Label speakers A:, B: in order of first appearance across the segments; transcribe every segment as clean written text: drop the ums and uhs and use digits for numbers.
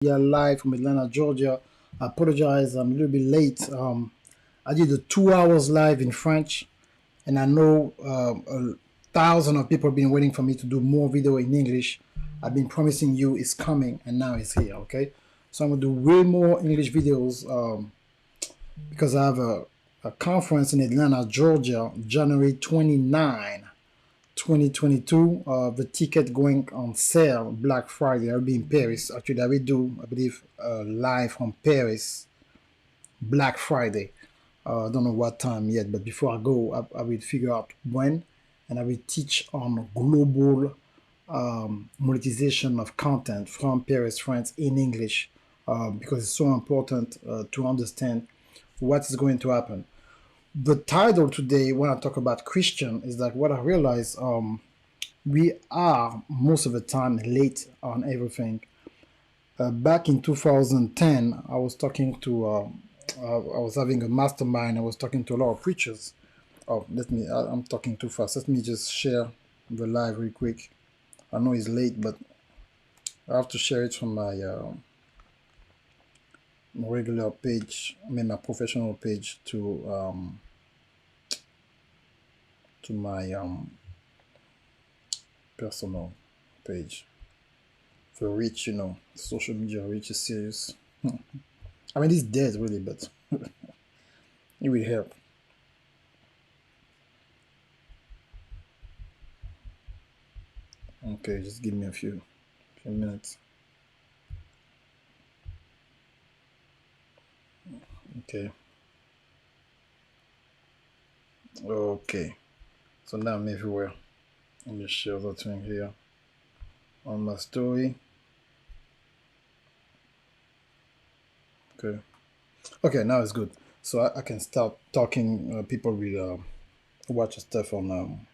A: We are live from Atlanta, Georgia. I apologize, I'm a little bit late. I did a 2 hours live in French, and I know a thousand of people have been waiting for me to do more video in English. I've been promising you it's coming, and now it's here. Okay, so I'm gonna do way more English videos because I have a conference in Atlanta, Georgia, January 29. 2022, the ticket going on sale Black Friday. I'll be in Paris. Actually, I will do, I believe, live from Paris Black Friday. I don't know what time yet, but before I go, I will figure out when, and I will teach on global monetization of content from Paris, France in English, because it's so important to understand what is going to happen. The title today, when I talk about Christian, is that what I realize we are most of the time late on everything. Back in 2010, I was talking to, I was having a mastermind. I was talking to a lot of preachers. Oh, I'm talking too fast. Let me just share the live real quick. I know it's late, but I have to share it from my regular page, I mean my professional page to my personal page. For reach, social media reach is serious. I mean, it's dead really, but it will help. Okay, just give me a few minutes. Okay. Okay. So now I'm everywhere. Let me share the thing here on my story. Okay. Okay, now it's good. So I can start talking. People will watch the stuff on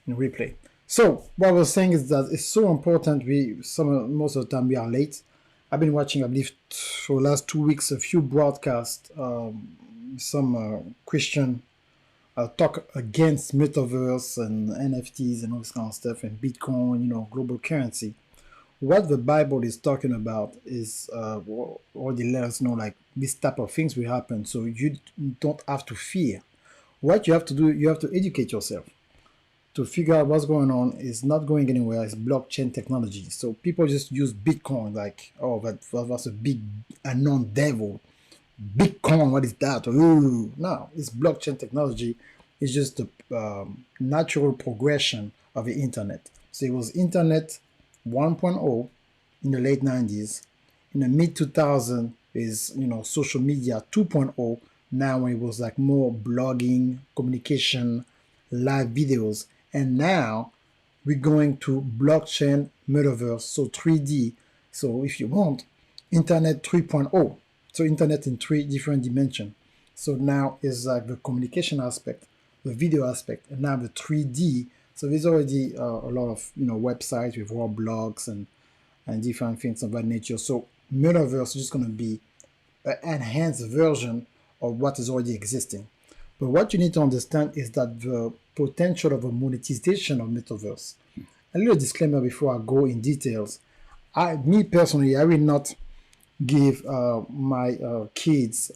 A: in replay. So what I was saying is that it's so important. Most of the time we are late. I've been watching, I believe, for the last 2 weeks, a few broadcasts, some Christian talk against Metaverse and NFTs and all this kind of stuff and Bitcoin, global currency. What the Bible is talking about is already let us know like this type of things will happen. So you don't have to fear. What you have to do, you have to educate yourself to figure out what's going on. Is not going anywhere. It's blockchain technology. So people just use Bitcoin like, oh, that's a big unknown devil. Bitcoin, what is that? Ooh, no, it's blockchain technology. It's just the natural progression of the internet. So it was internet 1.0 in the late 90s. In the mid 2000s is social media 2.0. Now when it was like more blogging, communication, live videos, and now we're going to blockchain metaverse, so 3D. So if you want, internet 3.0. So internet in three different dimensions. So now is like the communication aspect, the video aspect, and now the 3D. So there's already a lot of websites with raw blogs and different things of that nature. So metaverse is just going to be an enhanced version of what is already existing. But what you need to understand is that the potential of a monetization of metaverse. A little disclaimer before I go in details. Me personally, I will not give my kids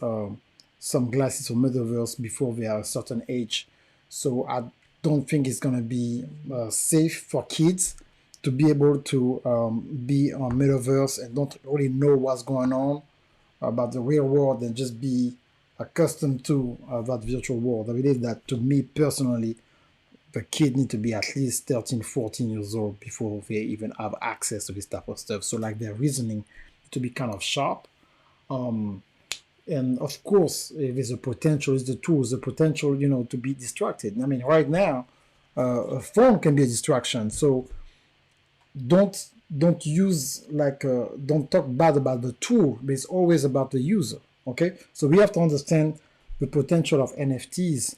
A: some glasses for metaverse before they are a certain age. So I don't think it's going to be safe for kids to be able to be on metaverse and don't really know what's going on about the real world and just be accustomed to that virtual world. I believe that, to me personally, the kid need to be at least 13, 14 years old before they even have access to this type of stuff. So like their reasoning to be kind of sharp. And of course, if there's a potential, is the tools, the potential, to be distracted. I mean, right now, a phone can be a distraction. So don't use don't talk bad about the tool, but it's always about the user. Okay, so we have to understand the potential of NFTs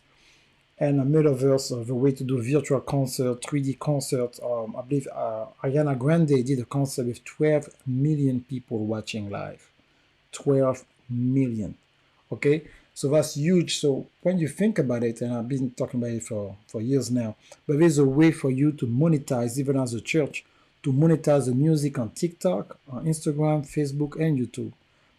A: and a metaverse of a way to do virtual concert, 3D concert. I believe Ariana Grande did a concert with 12 million people watching live. 12 million. Okay, so that's huge. So when you think about it, and I've been talking about it for years now, but there's a way for you to monetize, even as a church, to monetize the music on TikTok, on Instagram, Facebook, and YouTube.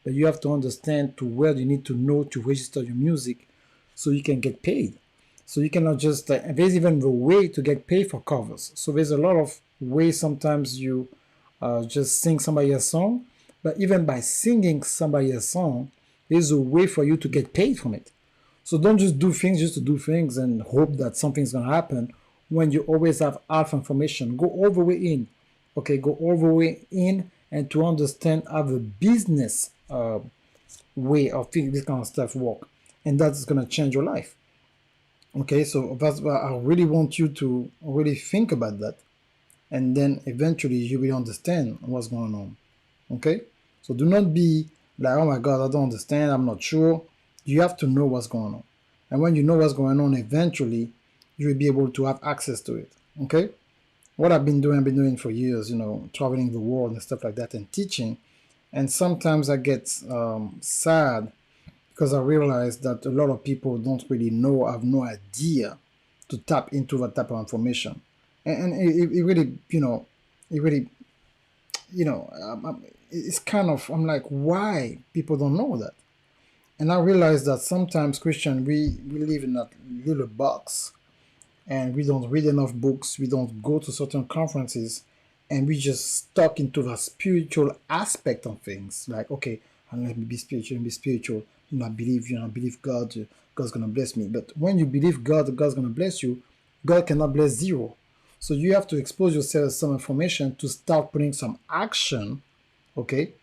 A: But you have to understand to where you need to know to register your music so you can get paid. So you cannot just, there's even a way to get paid for covers. So there's a lot of ways sometimes you just sing somebody else's song, but even by singing somebody else's song, there's a way for you to get paid from it. So don't just do things just to do things and hope that something's going to happen when you always have half information. Go all the way in. Okay, go all the way in and to understand how the business way of this kind of stuff work. And that's going to change your life. Okay, so that's why I really want you to really think about that. And then eventually you will understand what's going on. Okay, so do not be like, oh my God, I don't understand, I'm not sure. You have to know what's going on. And when you know what's going on, eventually you will be able to have access to it. Okay, what I've been doing for years, traveling the world and stuff like that and teaching. And sometimes I get sad because I realize that a lot of people don't really know, have no idea to tap into that type of information. And it really, it's kind of, I'm like, why people don't know that? And I realize that sometimes Christian, we live in that little box and we don't read enough books, we don't go to certain conferences, and we just stuck into the spiritual aspect of things. Like, okay, let me be spiritual. I believe God, God's gonna bless me. But when you believe God, God's gonna bless you, God cannot bless zero. So you have to expose yourself to some information to start putting some action, okay?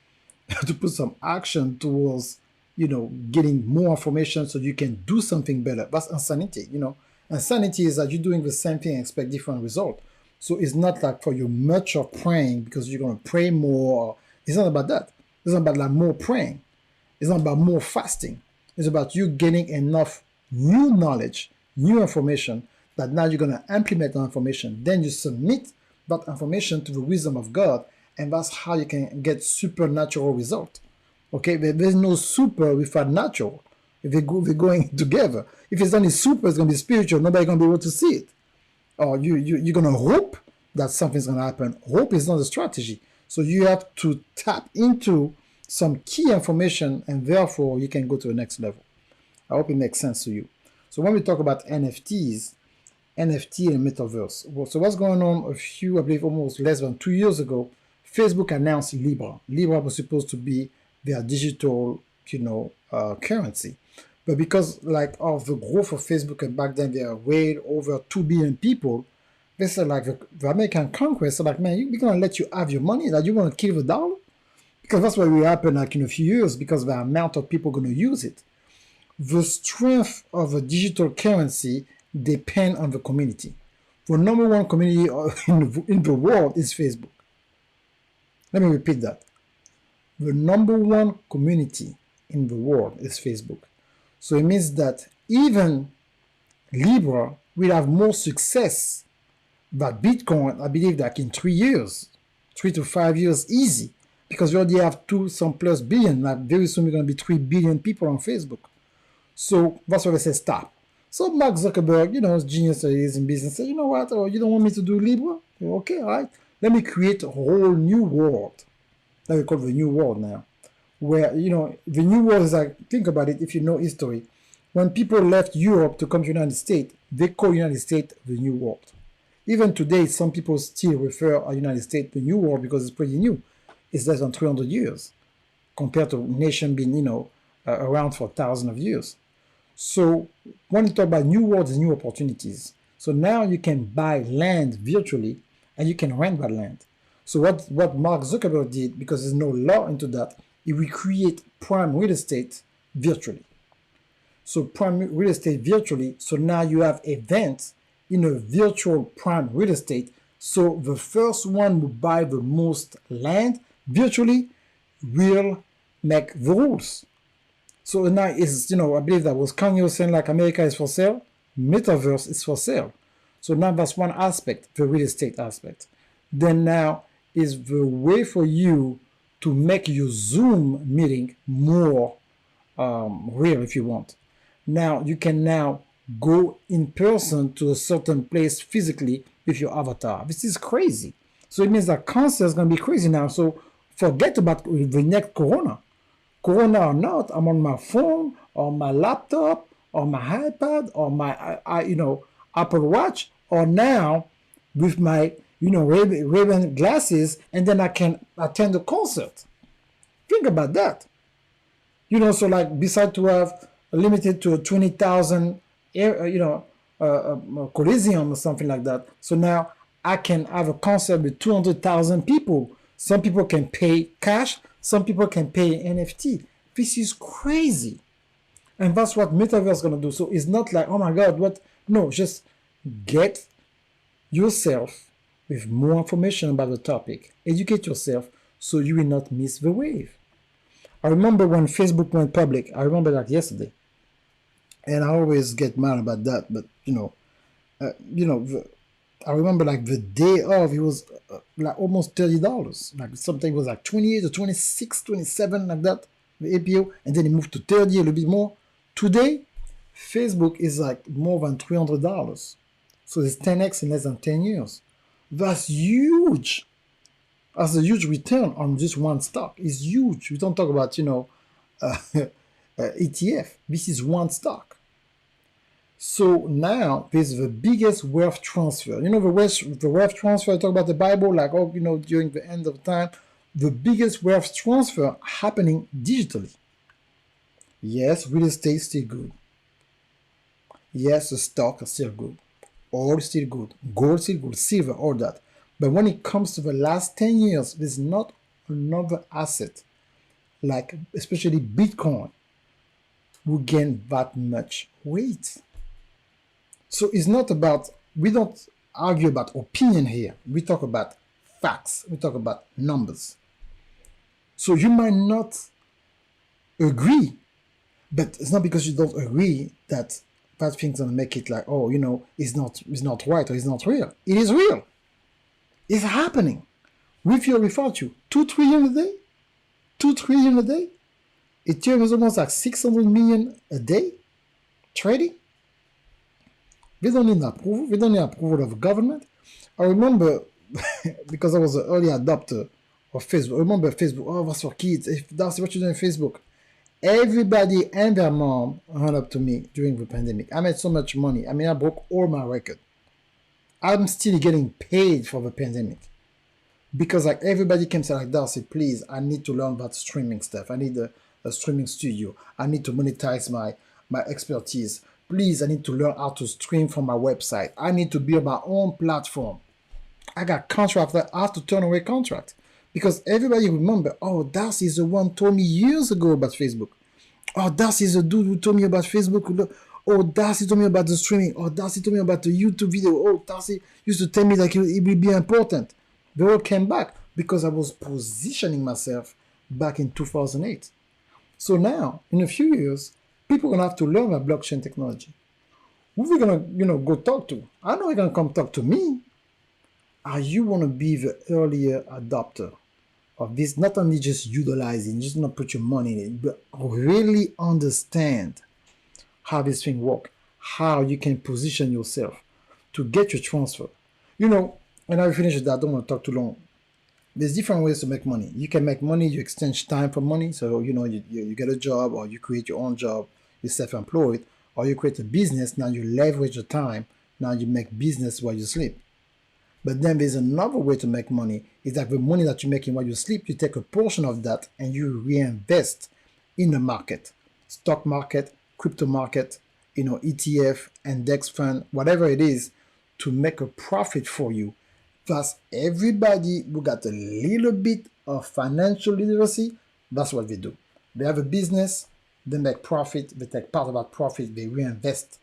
A: To put some action towards, getting more information so you can do something better. That's insanity, Insanity is that you're doing the same thing and expect different result. So it's not like for you much of praying because you're going to pray more. It's not about that. It's not about like more praying. It's not about more fasting. It's about you getting enough new knowledge, new information that now you're going to implement that information. Then you submit that information to the wisdom of God, and that's how you can get supernatural result. Okay, there's no super without natural. If they're going together. If it's only super, it's going to be spiritual. Nobody's going to be able to see it. Or you're going to hope that something's going to happen. Hope is not a strategy. So you have to tap into some key information, and therefore you can go to the next level. I hope it makes sense to you. So when we talk about NFT and Metaverse. So what's going on I believe almost less than 2 years ago, Facebook announced Libra. Libra was supposed to be their digital, currency. But because of the growth of Facebook, and back then there were way over 2 billion people, they said the American Congress said man, we're gonna let you have your money, that you want to kill the dollar? Because that's what will happen in a few years, because the amount of people going to use it. The strength of a digital currency depends on the community. The number one community in the world is Facebook. Let me repeat that. The number one community in the world is Facebook. So it means that even Libra will have more success than Bitcoin, I believe, in 3 years, 3 to 5 years, easy. Because we already have 2+ billion. Very soon we're going to be 3 billion people on Facebook. So that's why they say stop. So Mark Zuckerberg, as genius he is in business, said, you know what, you don't want me to do Libra? Okay, all right. Let me create a whole new world. That we call the new world now. Where, the new world is think about it, if you know history. When people left Europe to come to the United States, they call the United States the new world. Even today, some people still refer to the United States the new world because it's pretty new. It's less than 300 years compared to nation being, around for thousands of years. So when you talk about new worlds and new opportunities, so now you can buy land virtually and you can rent that land. So what Mark Zuckerberg did, because there's no law into that, he will create prime real estate virtually. So prime real estate virtually, so now you have events in a virtual prime real estate. So the first one who buy the most land virtually will make the rules. So now is, I believe that was Kanye saying America is for sale, Metaverse is for sale. So now that's one aspect, the real estate aspect. Then now is the way for you to make your Zoom meeting more real if you want. Now you can now go in person to a certain place physically with your avatar. This is crazy. So it means that concert is going to be crazy now. So forget about the next Corona. Corona or not, I'm on my phone or my laptop or my iPad or my Apple Watch, or now with my Ray-Ban glasses, and then I can attend a concert. Think about that. So like beside to have limited to 20,000, Coliseum or something like that. So now I can have a concert with 200,000 people. Some people can pay cash. Some people can pay NFT. This is crazy. And that's what Metaverse is going to do. So it's not like, oh my God, what? No, just get yourself with more information about the topic. Educate yourself so you will not miss the wave. I remember when Facebook went public. I remember that yesterday. And I always get mad about that. But, I remember like the day of, it was like almost $30. Like something was like 28 or 26, 27, like that, the APO. And then it moved to 30, a little bit more. Today, Facebook is like more than $300. So it's 10x in less than 10 years. That's huge. That's a huge return on just one stock. It's huge. We don't talk about, ETF. This is one stock. So now there's the biggest wealth transfer. The wealth transfer, I talk about the Bible, like, during the end of time, the biggest wealth transfer happening digitally. Yes, real estate is still good. Yes, the stock is still good. Oil is still good. Gold is still good. Silver, all that. But when it comes to the last 10 years, there's not another asset, like especially Bitcoin, who gain that much weight. So it's not about, we don't argue about opinion here. We talk about facts. We talk about numbers. So you might not agree, but it's not because you don't agree that thing's gonna make it like, it's not right or it's not real. It is real. It's happening. With you or without you. 2 trillion a day? 2 trillion a day? Ethereum is almost like 600 million a day trading. We don't need approval. We don't need approval of government. I remember, because I was an early adopter of Facebook. I remember Facebook, what's for kids? If that's what you do on Facebook. Everybody and their mom ran up to me during the pandemic. I made so much money. I mean, I broke all my record. I'm still getting paid for the pandemic. Because like everybody came and said, like, Darcy, please, I need to learn about streaming stuff. I need a streaming studio. I need to monetize my expertise. Please, I need to learn how to stream from my website. I need to build my own platform. I got contract that I have to turn away contract. Because everybody remember, Darcy is the one who told me years ago about Facebook. Darcy is the dude who told me about Facebook. Darcy told me about the streaming. Darcy told me about the YouTube video. Darcy used to tell me that it will be important. They all came back because I was positioning myself back in 2008. So now, in a few years, people are going to have to learn about blockchain technology. Who are we going to, go talk to? I know you're going to come talk to me. Are you want to be the earlier adopter of this? Not only just utilizing, just not put your money in it, but really understand how this thing works, how you can position yourself to get your transfer. And I finish with that. I don't want to talk too long. There's different ways to make money. You can make money, you exchange time for money. So, you get a job, or you create your own job, you're self-employed, or you create a business, now you leverage your time, now you make business while you sleep. But then there's another way to make money, is that the money that you're making while you sleep, you take a portion of that and you reinvest in the market, stock market, crypto market, ETF, index fund, whatever it is, to make a profit for you. Thus, everybody who got a little bit of financial literacy, that's what they do. They have a business, they make profit, they take part of that profit, they reinvest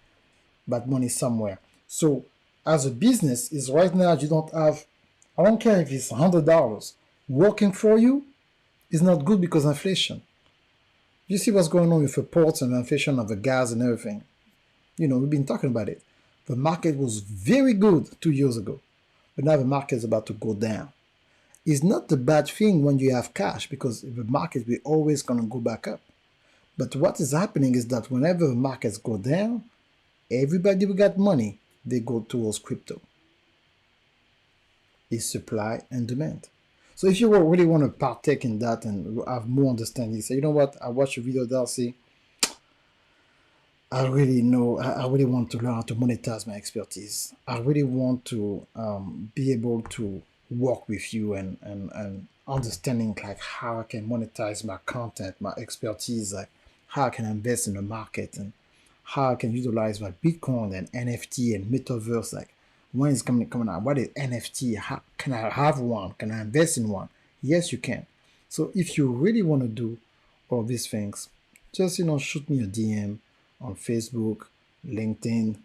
A: that money somewhere. So, as a business, is right now you don't have, I don't care if it's $100, working for you is not good because of inflation. You see what's going on with the ports and the inflation of the gas and everything. We've been talking about it. The market was very good 2 years ago. But now the market is about to go down. It's not a bad thing when you have cash, because the market will always going to go back up. But what is happening is that whenever the markets go down, everybody who got money, they go towards crypto. is supply and demand. So if you really want to partake in that and have more understanding, say, you know what, I watched your video, Darcy. I really know, I really want to learn how to monetize my expertise. I really want to be able to work with you and understanding like how I can monetize my content, my expertise, like how I can invest in the market and how I can utilize my Bitcoin and NFT and Metaverse. Like when it's coming out, what is NFT? How can I have one? Can I invest in one? Yes, you can. So if you really want to do all these things, just shoot me a DM on Facebook, LinkedIn,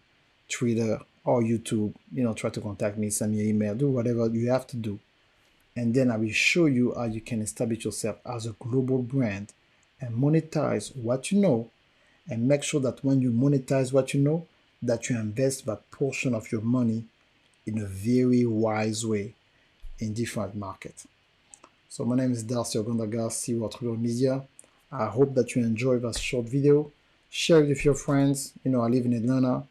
A: Twitter, or YouTube. Try to contact me, send me an email, do whatever you have to do. And then I will show you how you can establish yourself as a global brand and monetize what you know, and make sure that when you monetize what you know, that you invest that portion of your money in a very wise way in different markets. So my name is Darcy Ogondaga, CEO at Real Media. I hope that you enjoyed this short video. Share it with your friends. I live in Atlanta.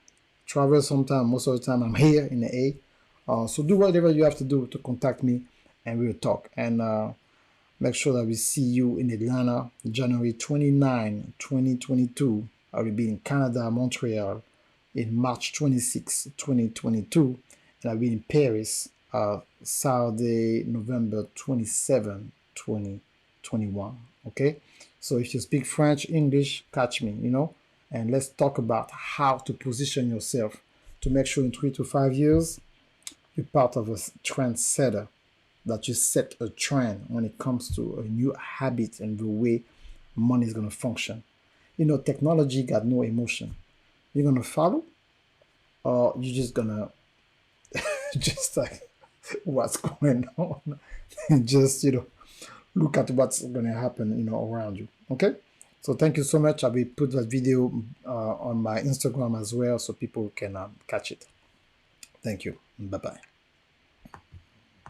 A: Travel sometime. Most of the time I'm here in the A. So do whatever you have to do to contact me and we'll talk. And make sure that we see you in Atlanta, January 29, 2022. I will be in Canada, Montreal, in March 26, 2022. And I'll be in Paris, Saturday, November 27, 2021. Okay? So if you speak French, English, catch me, and let's talk about how to position yourself to make sure in 3 to 5 years you're part of a trendsetter, that you set a trend when it comes to a new habit and the way money is going to function. Technology got no emotion. You're going to follow, or you're just going to just like what's going on and just, look at what's going to happen, around you. Okay? So thank you so much. I will put that video on my Instagram as well so people can catch it. Thank you. Bye-bye.